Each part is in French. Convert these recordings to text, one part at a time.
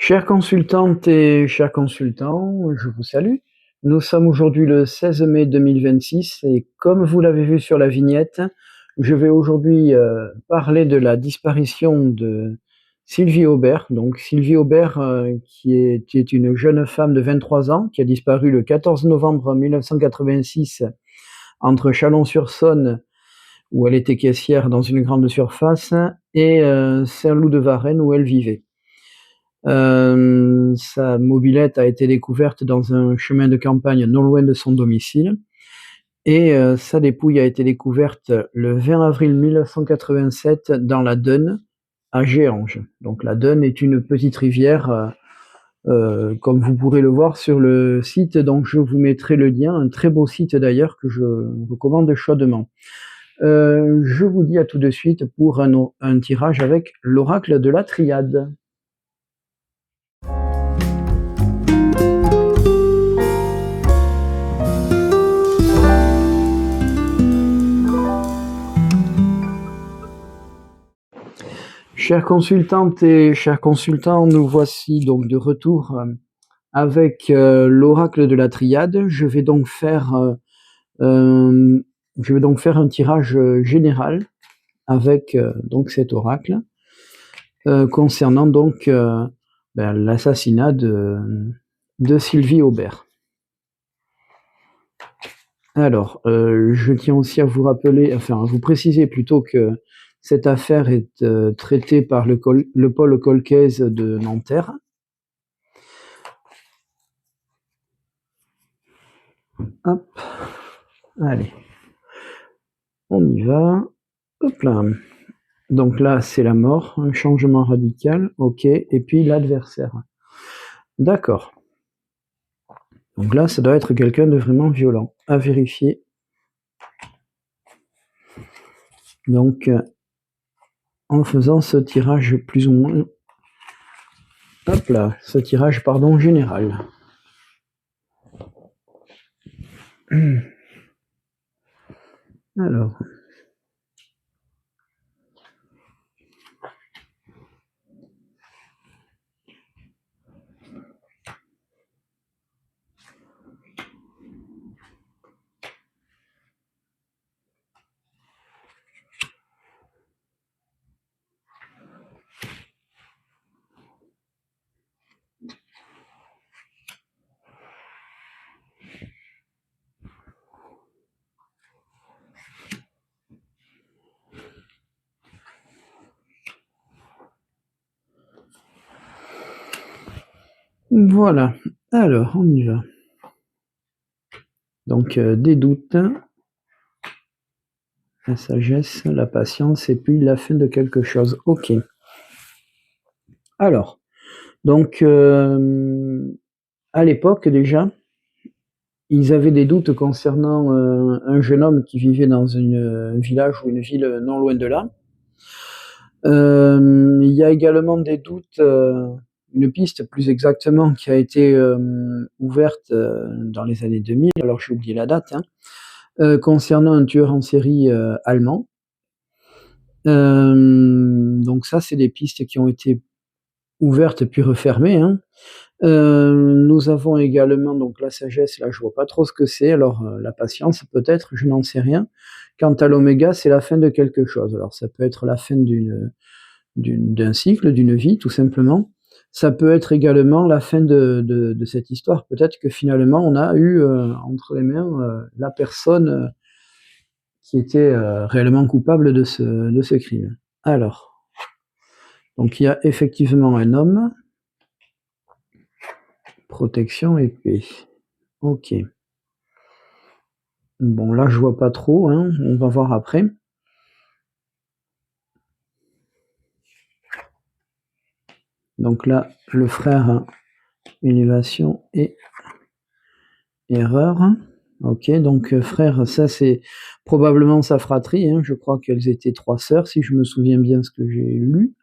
Chères consultantes et chers consultants, je vous salue. Nous sommes aujourd'hui le 16 mai 2026 et comme vous l'avez vu sur la vignette, je vais aujourd'hui parler de la disparition de Sylvie Aubert. Donc Sylvie Aubert, qui est une jeune femme de 23 ans, qui a disparu le 14 novembre 1986 entre Chalon-sur-Saône, où elle était caissière dans une grande surface, et Saint-Loup-de-Varennes, où elle vivait. Sa mobilette a été découverte dans un chemin de campagne non loin de son domicile et sa dépouille a été découverte le 20 avril 1987 dans la Dheune, à Géanges. Donc la Dheune est une petite rivière, comme vous pourrez le voir sur le site, donc je vous mettrai le lien, un très beau site d'ailleurs que je recommande chaudement. Je vous dis à tout de suite pour un tirage avec l'oracle de la Triade. Chères consultantes et chers consultants, nous voici donc de retour avec l'oracle de la Triade. Je vais donc faire un tirage général avec donc cet oracle concernant donc l'assassinat de Sylvie Aubert. Alors, je tiens aussi à vous rappeler, enfin à vous préciser plutôt que cette affaire est traitée par le pôle Colcaise de Nanterre. Hop, allez, on y va. Hop là. Donc là, c'est la mort, un changement radical, ok, et puis l'adversaire. D'accord. Donc là, ça doit être quelqu'un de vraiment violent. À vérifier. Donc, en faisant ce tirage plus ou moins... Hop là, ce tirage, pardon, général. Alors... Voilà, alors on y va. Donc des doutes, la sagesse, la patience et puis la fin de quelque chose. Ok. Alors, donc à l'époque déjà, ils avaient des doutes concernant un jeune homme qui vivait dans un village ou une ville non loin de là. Il y a également des doutes, une piste plus exactement qui a été ouverte dans les années 2000, alors j'ai oublié la date, concernant un tueur en série allemand. Donc ça, c'est des pistes qui ont été ouvertes puis refermées. Nous avons également donc la sagesse, là je vois pas trop ce que c'est, alors la patience peut-être, je n'en sais rien. Quant à l'oméga, c'est la fin de quelque chose. Alors ça peut être la fin d'un cycle, d'une vie, tout simplement. Ça peut être également la fin de cette histoire. Peut-être que finalement, on a eu entre les mains la personne qui était réellement coupable de ce crime. Alors, donc il y a effectivement un homme. Protection épée. Ok. Bon, là, je vois pas trop, on va voir après. Donc là, le frère, élévation et erreur. Ok, donc frère, ça c'est probablement sa fratrie, je crois qu'elles étaient 3 sœurs, si je me souviens bien ce que j'ai lu.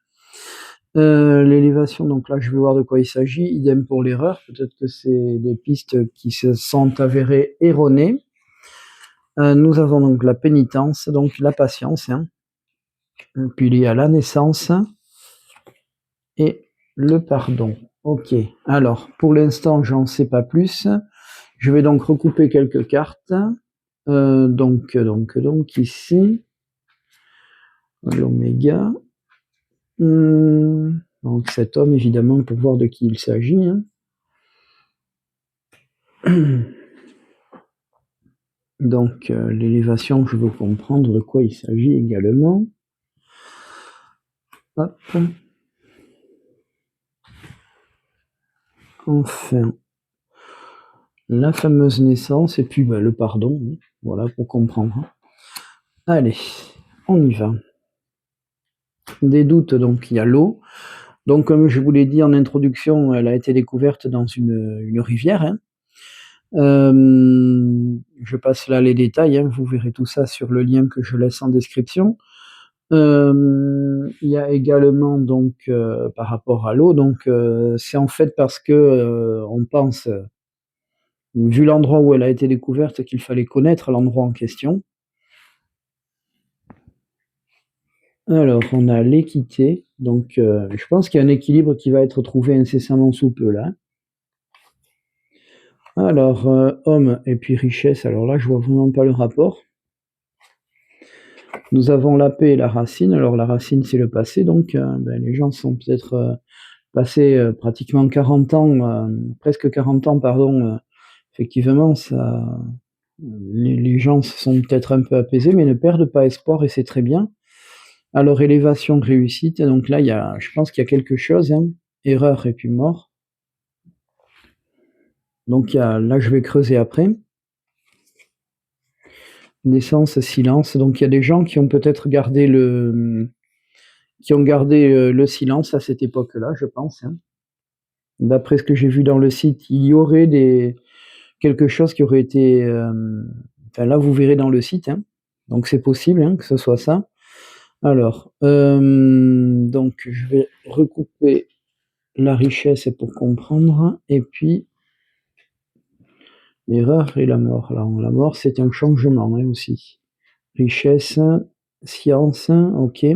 L'élévation, donc là je vais voir de quoi il s'agit, idem pour l'erreur, peut-être que c'est des pistes qui se sont avérées erronées. Nous avons donc la pénitence, donc la patience, puis il y a la naissance et le pardon. Ok, alors pour l'instant j'en sais pas plus. Je vais donc recouper quelques cartes. Donc ici, l'oméga. Donc cet homme, évidemment, pour voir de qui il s'agit. Hein. Donc l'élévation, je veux comprendre de quoi il s'agit également. Hop. Enfin, la fameuse naissance et puis le pardon. Hein. Voilà pour comprendre. Allez, on y va. Des doutes, donc il y a l'eau. Donc comme je vous l'ai dit en introduction, elle a été découverte dans une rivière. Hein. Je passe là les détails, hein, vous verrez tout ça sur le lien que je laisse en description. Il y a également donc par rapport à l'eau, donc c'est en fait parce que on pense, vu l'endroit où elle a été découverte, qu'il fallait connaître l'endroit en question. Alors, on a l'équité, donc je pense qu'il y a un équilibre qui va être trouvé incessamment sous peu là. Alors, homme et puis richesse, alors là, je vois vraiment pas le rapport. Nous avons la paix et la racine. Alors, la racine, c'est le passé, donc les gens sont peut-être passés pratiquement 40 ans, presque 40 ans, pardon. Effectivement, les gens se sont peut-être un peu apaisés, mais ne perdent pas espoir et c'est très bien. Alors, élévation, réussite. Donc là, je pense qu'il y a quelque chose, hein. Erreur et puis mort. Donc là, je vais creuser après. Naissance, silence. Donc il y a des gens qui ont peut-être gardé le silence à cette époque-là, je pense. Hein. D'après ce que j'ai vu dans le site, il y aurait quelque chose qui aurait été. Enfin là, vous verrez dans le site. Hein. Donc c'est possible hein, que ce soit ça. Alors, donc je vais recouper la richesse pour comprendre. Et puis l'erreur et la mort. Alors, la mort, c'est un changement hein, aussi. Richesse, science, ok.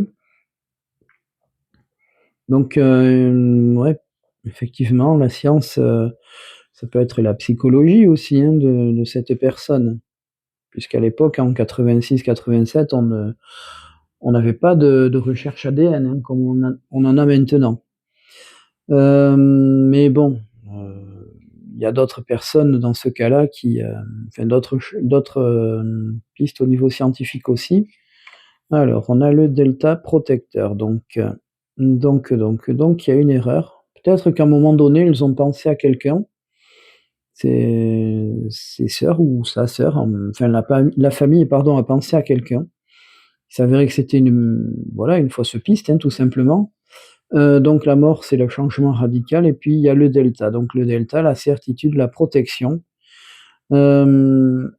Donc, ouais, effectivement, la science, ça peut être la psychologie aussi hein, de cette personne. Puisqu'à l'époque, en 86-87, on n'avait pas de recherche ADN hein, comme on en a maintenant. Mais bon, il y a d'autres personnes dans ce cas-là enfin d'autres pistes au niveau scientifique aussi. Alors, on a le delta protecteur. Donc, il y a une erreur. Peut-être qu'à un moment donné, ils ont pensé à quelqu'un, ses sœurs ou sa sœur, enfin la famille, pardon, a pensé à quelqu'un. Il s'avérait que c'était une fausse piste, hein, tout simplement. Donc la mort, c'est le changement radical, et puis il y a le delta. Donc le delta, la certitude, la protection. Donc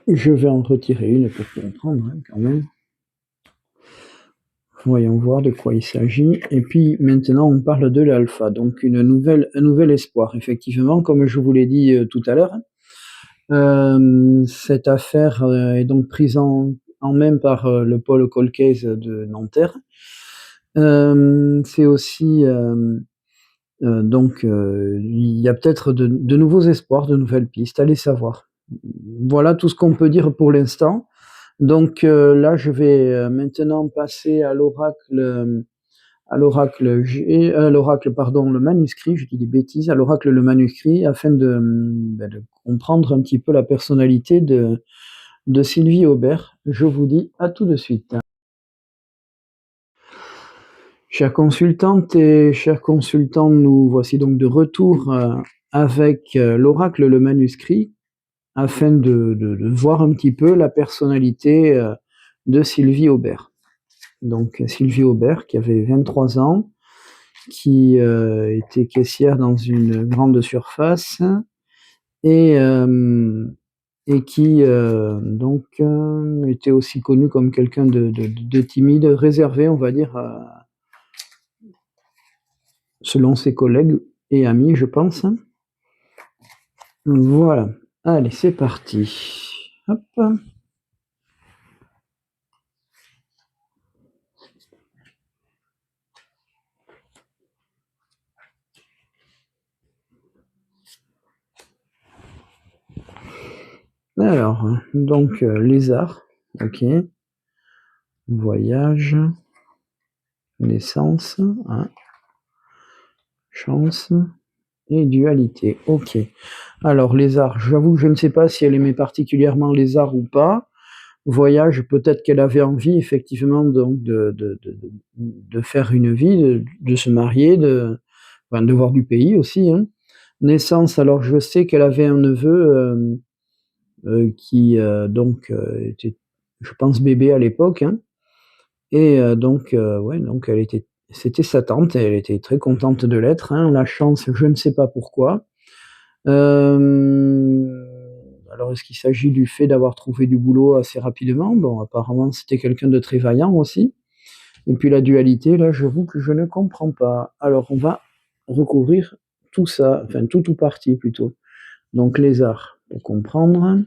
je vais en retirer une pour comprendre hein, quand même. Voyons voir de quoi il s'agit. Et puis maintenant, on parle de l'alpha, donc un nouvel espoir. Effectivement, comme je vous l'ai dit tout à l'heure, cette affaire est donc prise en main par le pôle Cold Case de Nanterre. C'est aussi donc il y a peut-être de nouveaux espoirs, de nouvelles pistes. Allez savoir. Voilà tout ce qu'on peut dire pour l'instant. Donc là, je vais maintenant passer pardon, le manuscrit, je dis des bêtises, à l'oracle le manuscrit, afin de comprendre un petit peu la personnalité de Sylvie Aubert. Je vous dis à tout de suite. Chères consultantes et chers consultants, nous voici donc de retour avec l'oracle le manuscrit, afin de voir un petit peu la personnalité de Sylvie Aubert. Donc Sylvie Aubert, qui avait 23 ans, qui était caissière dans une grande surface et, qui donc était aussi connue comme quelqu'un de timide, réservé, on va dire, selon ses collègues et amis, je pense. Voilà. Allez, c'est parti. Hop. Alors, donc lézard, ok. Voyage, naissance, hein. Chance et dualité, ok. Alors lézard, j'avoue que je ne sais pas si elle aimait particulièrement lézard ou pas. Voyage, peut-être qu'elle avait envie effectivement donc de faire une vie, de se marier, enfin, de voir du pays aussi, hein. Naissance, alors je sais qu'elle avait un neveu qui donc était, je pense, bébé à l'époque, hein. Et donc ouais, donc c'était sa tante et elle était très contente de l'être, hein. La chance, je ne sais pas pourquoi. Hem, alors est-ce qu'il s'agit du fait d'avoir trouvé du boulot assez rapidement? Bon, apparemment, c'était quelqu'un de très vaillant aussi. Et puis la dualité, là, j'avoue que je ne comprends pas. Alors on va recouvrir tout ça, enfin tout ou partie plutôt. Donc lézard, pour comprendre.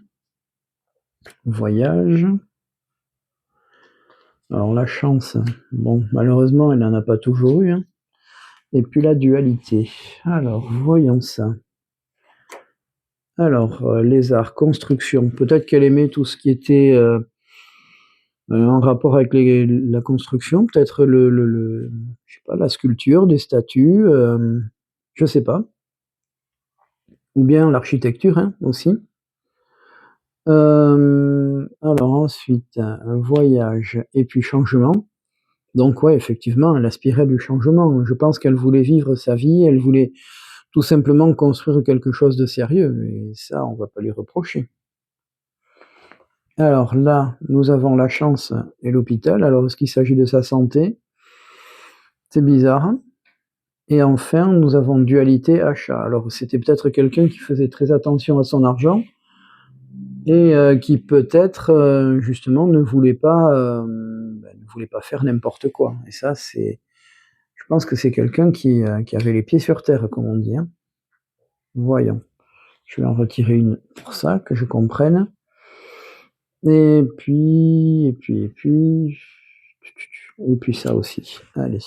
Voyage. Alors la chance, bon, malheureusement, elle n'en a pas toujours eu, hein. Et puis la dualité. Alors, voyons ça. Alors, lézard, construction. Peut-être qu'elle aimait tout ce qui était en rapport avec la construction, peut-être je sais pas, la sculpture, des statues, je sais pas. Ou bien l'architecture, hein, aussi. Alors ensuite, voyage et puis changement. Donc ouais, effectivement, elle aspirait du changement. Je pense qu'elle voulait vivre sa vie, elle voulait tout simplement construire quelque chose de sérieux et ça, on va pas lui reprocher. Alors là, nous avons la chance et l'hôpital. Alors, est-ce qu'il s'agit de sa santé? C'est bizarre, hein. Et enfin, nous avons dualité achat. Alors, c'était peut-être quelqu'un qui faisait très attention à son argent et qui peut-être, justement ne voulait pas faire n'importe quoi. Et ça, je pense que c'est quelqu'un qui avait les pieds sur terre, comme on dit, hein. Voyons. Je vais en retirer une pour ça, que je comprenne. Et puis ça aussi. Allez,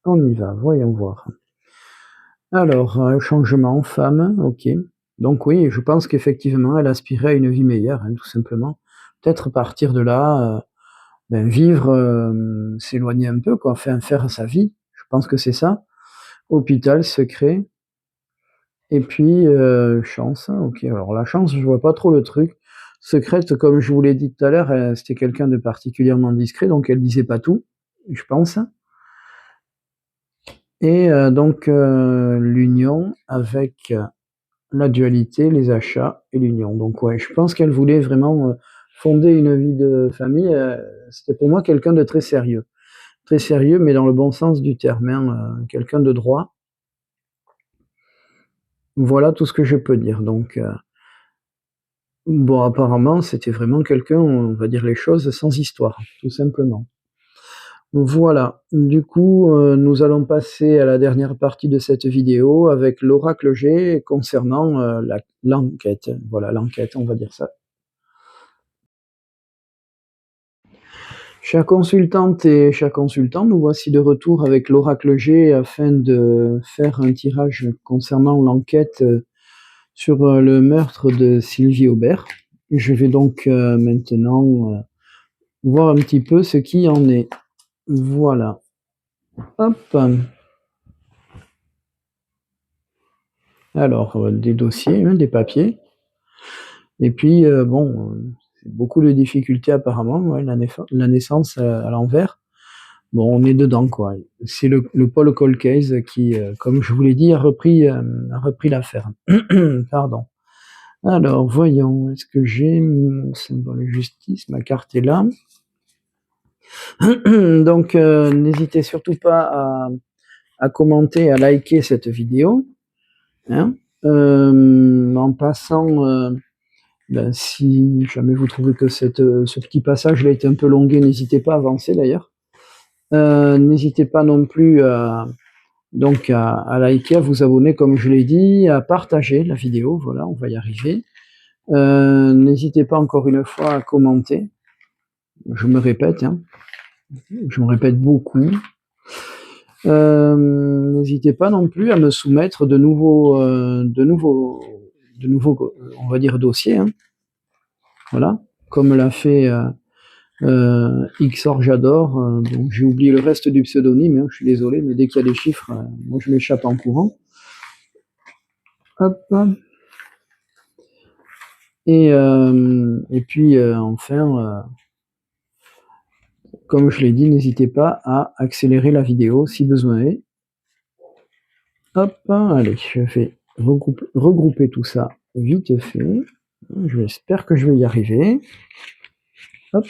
on y va, voyons voir. Alors, changement, femme, ok. Donc oui, je pense qu'effectivement, elle aspirait à une vie meilleure, hein, tout simplement. Peut-être partir de là, vivre, s'éloigner un peu, quoi, enfin faire sa vie. Je pense que c'est ça. Hôpital, secret, et puis chance, ok. Alors la chance, je vois pas trop le truc. Secrète, comme je vous l'ai dit tout à l'heure, c'était quelqu'un de particulièrement discret, donc elle disait pas tout, je pense. Et donc l'union avec la dualité, les achats et l'union. Donc ouais, je pense qu'elle voulait vraiment fonder une vie de famille. C'était pour moi quelqu'un de très sérieux, mais dans le bon sens du terme, hein, quelqu'un de droit. Voilà tout ce que je peux dire. Donc bon, apparemment, c'était vraiment quelqu'un, on va dire les choses sans histoire, tout simplement. Voilà, du coup, nous allons passer à la dernière partie de cette vidéo avec l'oracle G concernant l'enquête. Voilà, l'enquête, on va dire ça. Chers consultantes et chers consultants, nous voici de retour avec l'oracle G afin de faire un tirage concernant l'enquête sur le meurtre de Sylvie Aubert. Je vais donc maintenant voir un petit peu ce qui en est. Voilà. Hop. Alors, des dossiers, hein, des papiers. Et puis, bon, beaucoup de difficultés apparemment, ouais, la naissance à l'envers. Bon, on est dedans, quoi. C'est le Paul Colcase qui, comme je vous l'ai dit, a repris l'affaire. Pardon. Alors, voyons, est-ce que j'ai mon symbole de justice? Ma carte est là. Donc, n'hésitez surtout pas à commenter, à liker cette vidéo, hein. En passant, si jamais vous trouvez que ce petit passage là est un peu longué, n'hésitez pas à avancer d'ailleurs. N'hésitez pas non plus donc à liker, à vous abonner comme je l'ai dit, à partager la vidéo, voilà, on va y arriver. N'hésitez pas encore une fois à commenter. Je me répète, hein, je me répète beaucoup. N'hésitez pas non plus à me soumettre de nouveaux, on va dire, dossiers, hein. Voilà, comme l'a fait Xor J'adore. Donc j'ai oublié le reste du pseudonyme, hein, je suis désolé, mais dès qu'il y a des chiffres, moi je m'échappe en courant. Hop. Et puis enfin, comme je l'ai dit, n'hésitez pas à accélérer la vidéo si besoin est. Hop, allez, je vais regrouper tout ça vite fait. J'espère que je vais y arriver. Hop.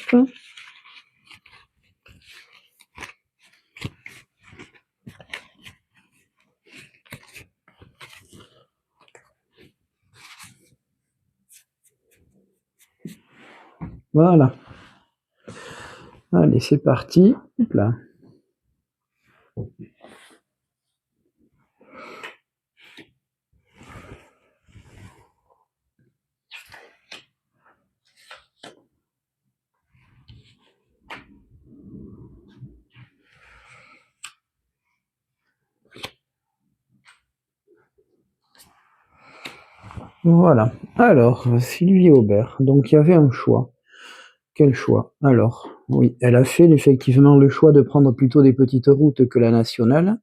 Voilà. Allez, c'est parti. Hop là. Voilà. Alors, Sylvie Aubert. Donc, il y avait un choix. Quel choix? Alors, oui, elle a fait effectivement le choix de prendre plutôt des petites routes que la nationale.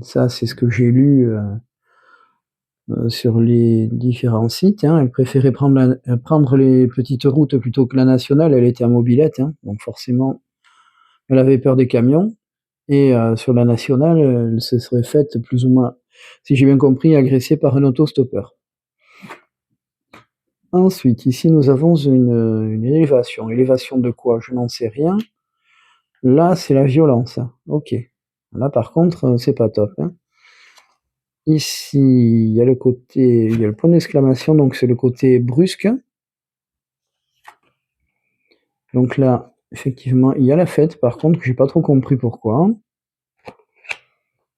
Ça, c'est ce que j'ai lu sur les différents sites. Hein. Elle préférait prendre les petites routes plutôt que la nationale. Elle était en mobilette, hein, donc forcément, elle avait peur des camions. Et sur la nationale, elle se serait faite plus ou moins, si j'ai bien compris, agressée par un autostoppeur. Ensuite, ici, nous avons une élévation. Élévation de quoi? Je n'en sais rien. Là, c'est la violence. Ok. Là, par contre, c'est pas top. Hein. Ici, il y a le point d'exclamation, donc c'est le côté brusque. Donc là, effectivement, il y a la fête. Par contre, j'ai pas trop compris pourquoi.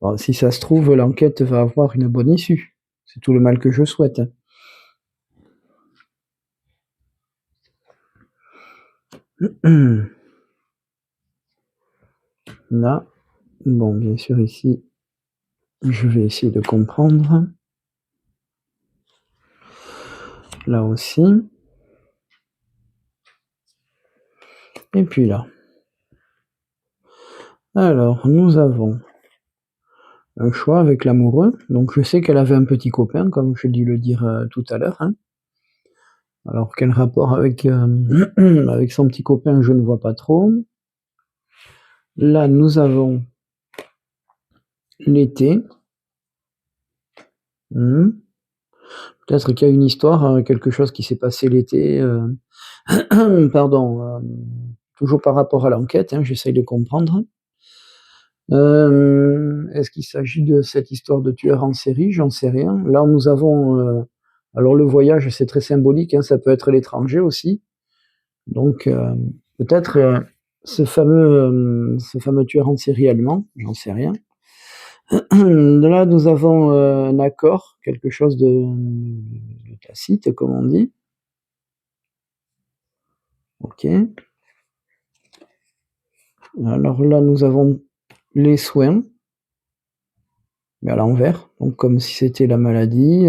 Bon, si ça se trouve, l'enquête va avoir une bonne issue. C'est tout le mal que je souhaite. Là, bon, bien sûr, ici, je vais essayer de comprendre. Là aussi. Et puis là. Alors, nous avons un choix avec l'amoureux. Donc, je sais qu'elle avait un petit copain, comme je dû le dire tout à l'heure. Hein. Alors, quel rapport avec, avec son petit copain, je ne vois pas trop. Là, nous avons l'été. Peut-être qu'il y a une histoire, quelque chose qui s'est passé l'été. Pardon. Toujours par rapport à l'enquête, hein, j'essaye de comprendre. Est-ce qu'il s'agit de cette histoire de tueur en série? J'en sais rien. Là, nous avons... alors, le voyage, c'est très symbolique. Hein, ça peut être l'étranger aussi. Donc, peut-être ce fameux tueur en série allemand. J'en sais rien. Là, nous avons un accord, quelque chose de tacite, comme on dit. Ok. Alors là, nous avons les soins, mais à l'envers, donc comme si c'était la maladie.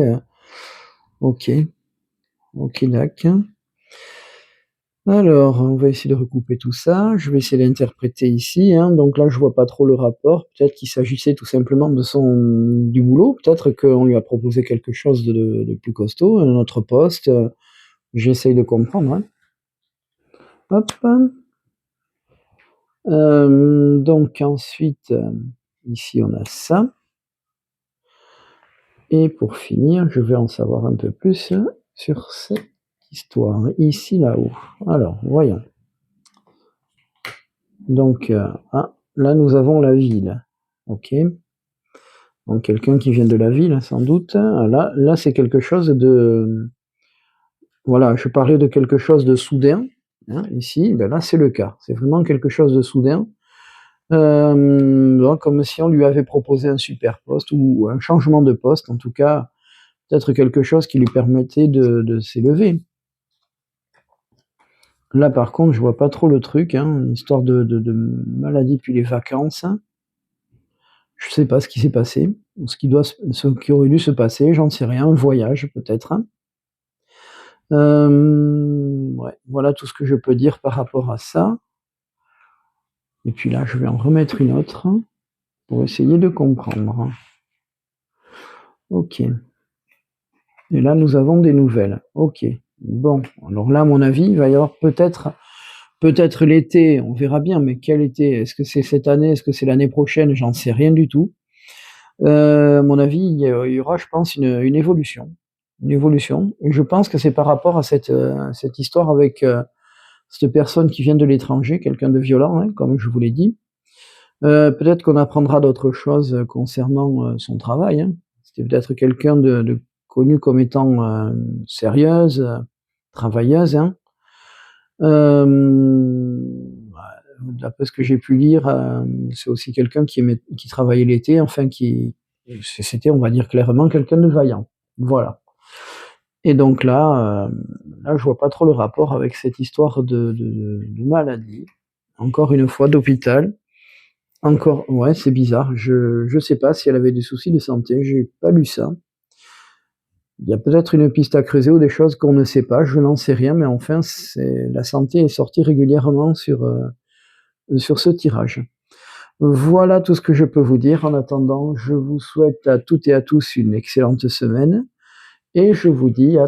Ok. Ok, d'accord. Alors, on va essayer de recouper tout ça. Je vais essayer d'interpréter ici. Hein. Donc là, je vois pas trop le rapport. Peut-être qu'il s'agissait tout simplement du boulot. Peut-être qu'on lui a proposé quelque chose de plus costaud, un autre poste. J'essaye de comprendre. Hein. Hop. Donc ensuite, ici on a ça. Et pour finir, je vais en savoir un peu plus sur cette histoire. Ici, là-haut. Alors, voyons. Donc, là, nous avons la ville. Ok. Donc, quelqu'un qui vient de la ville, sans doute. Là, c'est quelque chose de... Voilà, je parlais de quelque chose de soudain. Hein, ici, ben là, c'est le cas. C'est vraiment quelque chose de soudain. Comme si on lui avait proposé un super poste ou un changement de poste, en tout cas, peut-être quelque chose qui lui permettait de s'élever. Là, par contre, je vois pas trop le truc, hein, une histoire de maladie puis les vacances. Je sais pas ce qui s'est passé, ce qui aurait dû se passer, j'en sais rien, un voyage peut-être. Ouais, voilà tout ce que je peux dire par rapport à ça. Et puis là, je vais en remettre une autre pour essayer de comprendre. OK. Et là, nous avons des nouvelles. OK. Bon, alors là, à mon avis, il va y avoir peut-être l'été, on verra bien, mais quel été? Est-ce que c'est cette année? Est-ce que c'est l'année prochaine? J'en sais rien du tout. À mon avis, il y aura, je pense, une évolution. Une évolution. Et je pense que c'est par rapport à cette histoire avec, cette personne qui vient de l'étranger, quelqu'un de violent, hein, comme je vous l'ai dit. Peut-être qu'on apprendra d'autres choses concernant, son travail, hein. C'était peut-être quelqu'un de connu comme étant, sérieuse, travailleuse, hein. D'après ce que j'ai pu lire, c'est aussi quelqu'un qui travaillait l'été, enfin c'était, on va dire clairement, quelqu'un de vaillant. Voilà. Et donc là, je vois pas trop le rapport avec cette histoire de maladie. Encore une fois, d'hôpital. Encore, ouais, c'est bizarre. Je sais pas si elle avait des soucis de santé, j'ai pas lu ça. Il y a peut-être une piste à creuser ou des choses qu'on ne sait pas, je n'en sais rien, mais enfin, la santé est sortie régulièrement sur ce tirage. Voilà tout ce que je peux vous dire. En attendant, je vous souhaite à toutes et à tous une excellente semaine et je vous dis à